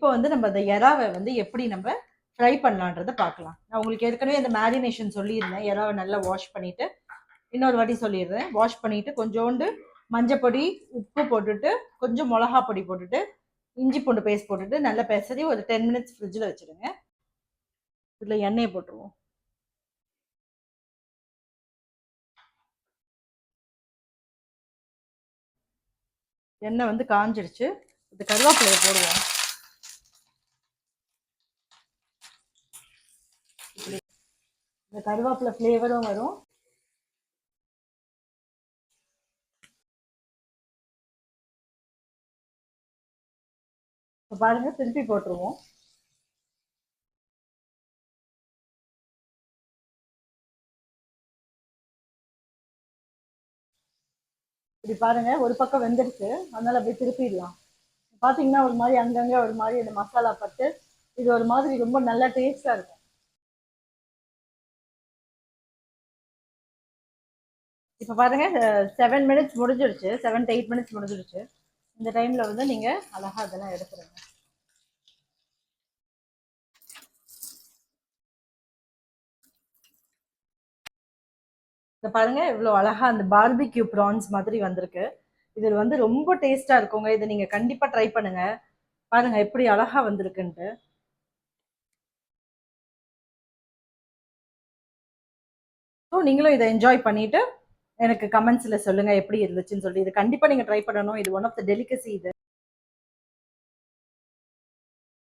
இப்போ வந்து நம்ம அந்த எறாவை வந்து எப்படி நம்ம ஃப்ரை பண்ணலான்றத பார்க்கலாம். நான் உங்களுக்கு ஏற்கனவே அந்த மேரினேஷன் சொல்லியிருந்தேன். எறாவை நல்லா வாஷ் பண்ணிட்டு இன்னொரு வாட்டி சொல்லிடுறேன். வாஷ் பண்ணிட்டு கொஞ்சோண்டு மஞ்சப்பொடி, உப்பு போட்டுட்டு, கொஞ்சம் மிளகா பொடி போட்டுட்டு, இஞ்சி பூண்டு பேஸ்ட் போட்டுட்டு நல்லா பெசரி ஒரு 10 மினிட்ஸ் ஃப்ரிட்ஜில் வச்சுடுங்க. இதில் எண்ணெயை போட்டுருவோம். எண்ணெய் வந்து காஞ்சிடுச்சு. இந்த கருவேப்பிலையை போடுவோம். இந்த கருவேப்பிலை ஃப்ளேவரும் வரும். இப்போ பாருங்க, திருப்பி போட்டுருவோம். இப்படி பாருங்க, ஒரு பக்கம் வெந்துருச்சு, அதனால அப்படியே திருப்பிடலாம். பார்த்தீங்கன்னா ஒரு மாதிரி அங்கங்கே ஒரு மாதிரி இந்த மசாலா பட்டு இது ஒரு மாதிரி ரொம்ப நல்லா டேஸ்டா இருக்கும். இப்போ பாருங்க 7 மினிட்ஸ் முடிஞ்சிருச்சு, 7 to 8 மினிட்ஸ் முடிஞ்சிருச்சு. இந்த டைம்ல வந்து நீங்க அழகா அதெல்லாம் எடுத்துருங்க. இதை பாருங்க, இவ்வளோ அழகா அந்த பார்பிக்யூ ப்ரான்ஸ் மாதிரி வந்திருக்கு. இது வந்து ரொம்ப டேஸ்டா இருக்குங்க. இதை நீங்க கண்டிப்பா ட்ரை பண்ணுங்க. பாருங்க எப்படி அழகா வந்திருக்குன்ட்டு. ஸோ நீங்களும் இதை என்ஜாய் பண்ணிட்டு எனக்கு கமெண்ட்ஸ்ல சொல்லுங்க எப்படி இருந்துச்சுன்னு சொல்லி. இது கண்டிப்பா நீங்க ட்ரை பண்ணணும். இது ஒன் ஆஃப் த டெலிகசி இது.